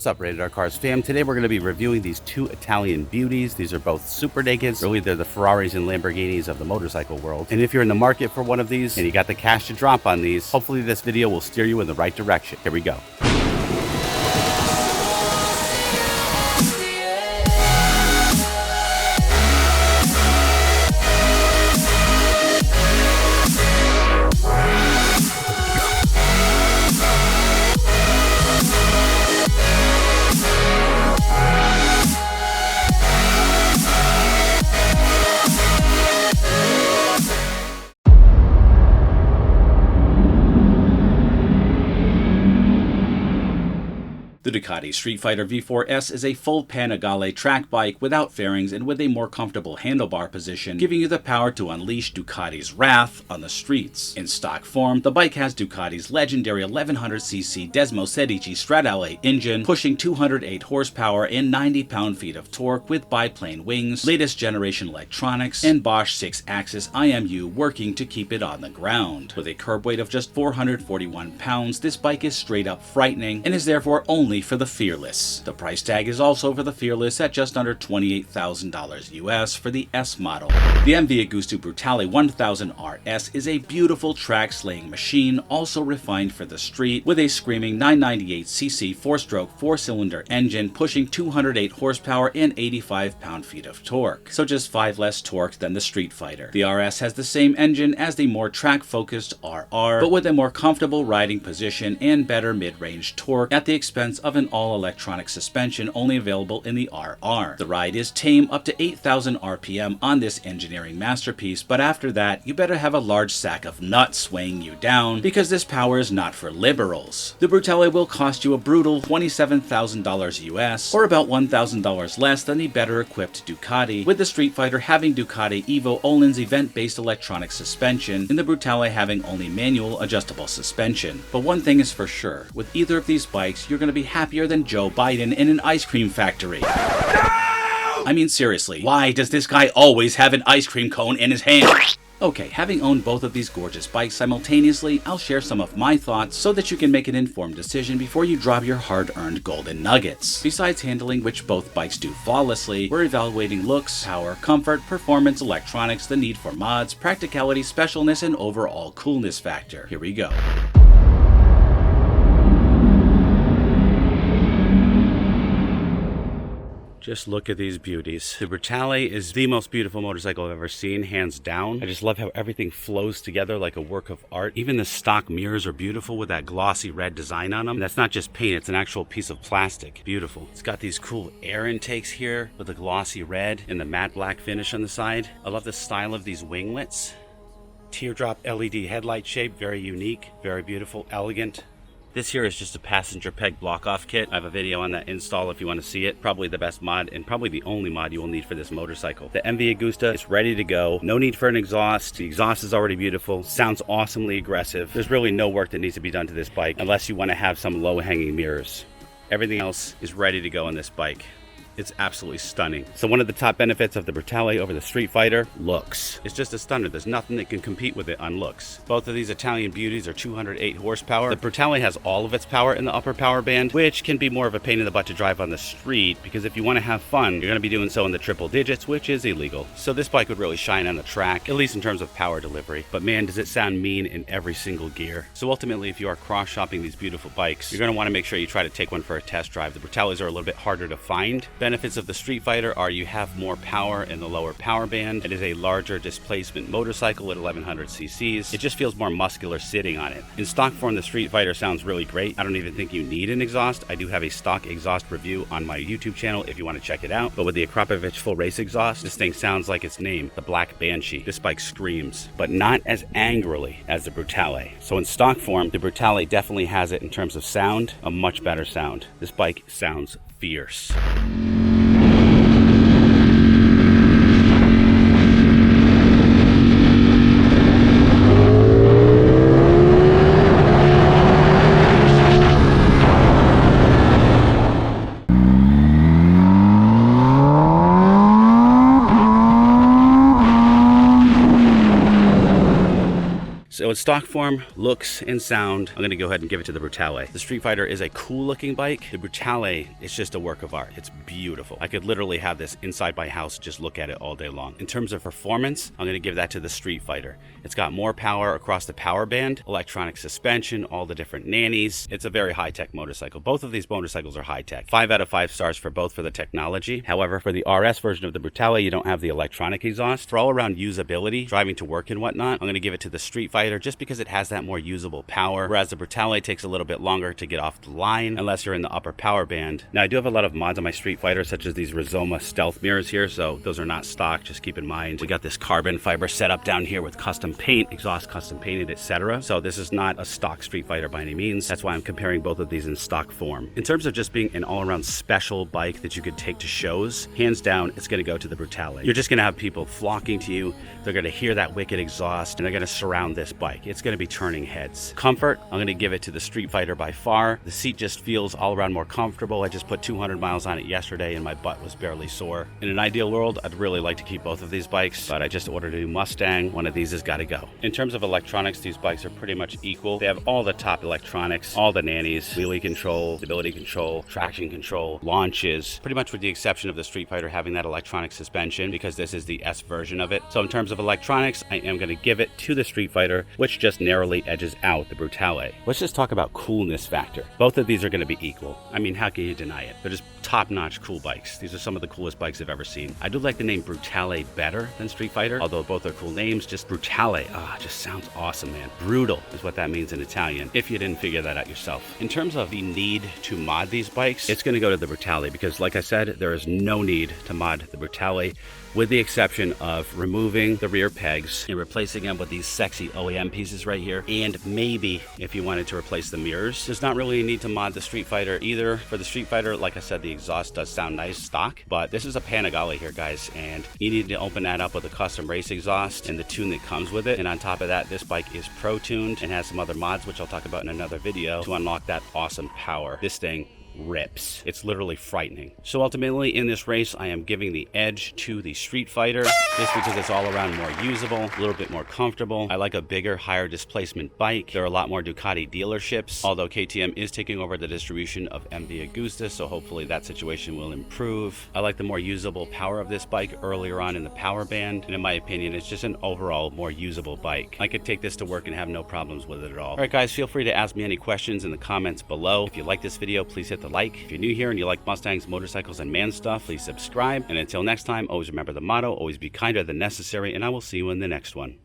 What's up, Rated R Cars fam? Today we're going to be reviewing these two Italian beauties. These are both super nakeds. Really, they're the Ferraris and Lamborghinis of the motorcycle world. And if you're in the market for one of these and you got the cash to drop on these, hopefully this video will steer you in the right direction. Here we go. The Ducati Streetfighter V4S is a full Panigale track bike without fairings and with a more comfortable handlebar position, giving you the power to unleash Ducati's wrath on the streets. In stock form, the bike has Ducati's legendary 1100cc Desmo Sedici Stradale engine, pushing 208 horsepower and 90 pound-feet of torque with biplane wings, latest generation electronics, and Bosch 6-axis IMU working to keep it on the ground. With a curb weight of just 441 pounds, this bike is straight up frightening and is therefore only for the fearless. The price tag is also for the fearless at just under $28,000 US for the S model. The MV Agusta Brutale 1000 RS is a beautiful track-slaying machine, also refined for the street, with a screaming 998cc 4-stroke 4-cylinder engine pushing 208 horsepower and 85 pound-feet of torque, so just 5 less torque than the Streetfighter. The RS has the same engine as the more track-focused RR, but with a more comfortable riding position and better mid-range torque at the expense of an all-electronic suspension only available in the RR. The ride is tame up to 8,000 RPM on this engineering masterpiece, but after that, you better have a large sack of nuts weighing you down, because this power is not for liberals. The Brutale will cost you a brutal $27,000 US, or about $1,000 less than the better equipped Ducati, with the Streetfighter having Ducati Evo Öhlins event-based electronic suspension, and the Brutale having only manual adjustable suspension. But one thing is for sure, with either of these bikes, you're going to be happier than Joe Biden in an ice cream factory. No! I mean, seriously, why does this guy always have an ice cream cone in his hand? Okay, having owned both of these gorgeous bikes simultaneously, I'll share some of my thoughts so that you can make an informed decision before you drop your hard-earned golden nuggets. Besides handling, which both bikes do flawlessly, we're evaluating looks, power, comfort, performance, electronics, the need for mods, practicality, specialness, and overall coolness factor. Here we go. Just look at these beauties. The Brutale is the most beautiful motorcycle I've ever seen, hands down. I just love how everything flows together like a work of art. Even the stock mirrors are beautiful with that glossy red design on them. And that's not just paint, it's an actual piece of plastic. Beautiful. It's got these cool air intakes here with the glossy red and the matte black finish on the side. I love the style of these winglets. Teardrop LED headlight shape, very unique, very beautiful, elegant. This here is just a passenger peg block-off kit. I have a video on that install if you want to see it. Probably the best mod and probably the only mod you will need for this motorcycle. The MV Agusta is ready to go. No need for an exhaust. The exhaust is already beautiful. Sounds awesomely aggressive. There's really no work that needs to be done to this bike unless you want to have some low-hanging mirrors. Everything else is ready to go on this bike. It's absolutely stunning. So one of the top benefits of the Brutale over the Streetfighter, looks. It's just a stunner. There's nothing that can compete with it on looks. Both of these Italian beauties are 208 horsepower. The Brutale has all of its power in the upper power band, which can be more of a pain in the butt to drive on the street, because if you want to have fun, you're going to be doing so in the triple digits, which is illegal. So this bike would really shine on the track, at least in terms of power delivery. But man, does it sound mean in every single gear. So ultimately, if you are cross-shopping these beautiful bikes, you're going to want to make sure you try to take one for a test drive. The Brutales are a little bit harder to find. Benefits of the Streetfighter are you have more power in the lower power band. It is a larger displacement motorcycle at 1100 cc's. It just feels more muscular sitting on it. In stock form, the Streetfighter sounds really great. I don't even think you need an exhaust. I do have a stock exhaust review on my YouTube channel if you want to check it out. But with the Akrapovic full race exhaust, this thing sounds like its name, the Black Banshee. This bike screams, but not as angrily as the Brutale. So in stock form, the Brutale definitely has it in terms of sound, a much better sound. This bike sounds fierce. So So in stock form, looks, and sound, I'm going to go ahead and give it to the Brutale. The Streetfighter is a cool looking bike. The Brutale is just a work of art. It's beautiful. I could literally have this inside my house, just look at it all day long. In terms of performance, I'm going to give that to the Streetfighter. It's got more power across the power band, electronic suspension, all the different nannies. It's a very high-tech motorcycle. Both of these motorcycles are high-tech. 5 out of 5 stars for both for the technology. However, for the RS version of the Brutale, you don't have the electronic exhaust. For all-around usability, driving to work and whatnot, I'm going to give it to the Streetfighter just because it has that more usable power, whereas the Brutale takes a little bit longer to get off the line unless you're in the upper power band. Now, I do have a lot of mods on my Streetfighter, such as these Rizoma stealth mirrors here, so those are not stock. Just keep in mind, we got this carbon fiber setup down here with custom paint, exhaust custom painted, etc. So this is not a stock Streetfighter by any means. That's why I'm comparing both of these in stock form. In terms of just being an all-around special bike that you could take to shows, hands down, it's going to go to the Brutale. You're just going to have people flocking to you. They're going to hear that wicked exhaust, and they're going to surround this bike. It's going to be turning heads. Comfort, I'm going to give it to the Streetfighter by far. The seat just feels all around more comfortable. I just put 200 miles on it yesterday, and my butt was barely sore. In an ideal world, I'd really like to keep both of these bikes, but I just ordered a new Mustang. One of these has got to go. In terms of electronics, these bikes are pretty much equal. They have all the top electronics, all the nannies, wheelie control, stability control, traction control, launches, pretty much with the exception of the Streetfighter having that electronic suspension because this is the S version of it. So in terms of electronics, I am going to give it to the Streetfighter, which just narrowly edges out the Brutale. Let's just talk about coolness factor. Both of these are going to be equal. I mean, how can you deny it? They're just top-notch cool bikes. These are some of the coolest bikes I've ever seen. I do like the name Brutale better than Streetfighter, although both are cool names. Just Brutale, just sounds awesome, man. Brutal is what that means in Italian, if you didn't figure that out yourself. In terms of the need to mod these bikes, it's going to go to the Brutale because, like I said, there is no need to mod the Brutale, with the exception of removing the rear pegs and replacing them with these sexy OEM pieces right here. And maybe if you wanted to replace the mirrors, there's not really a need to mod the Streetfighter either. For the Streetfighter, like I said, the exhaust does sound nice stock, but this is a Panigale here, guys, and you need to open that up with a custom race exhaust and the tune that comes with it. And on top of that, this bike is pro tuned and has some other mods, which I'll talk about in another video, to unlock that awesome power. This thing rips. It's literally frightening. So ultimately in this race, I am giving the edge to the Streetfighter just because it's all around more usable, a little bit more comfortable. I like a bigger, higher displacement bike. There are a lot more Ducati dealerships, although KTM is taking over the distribution of MV Agusta, so hopefully that situation will improve. I like the more usable power of this bike earlier on in the power band, and in my opinion, it's just an overall more usable bike. I could take this to work and have no problems with it at all. All right, guys, feel free to ask me any questions in the comments below. If you like this video, please hit the like. If you're new here and you like Mustangs, motorcycles, and man stuff, please subscribe. And until next time, always remember the motto, always be kinder than necessary, and I will see you in the next one.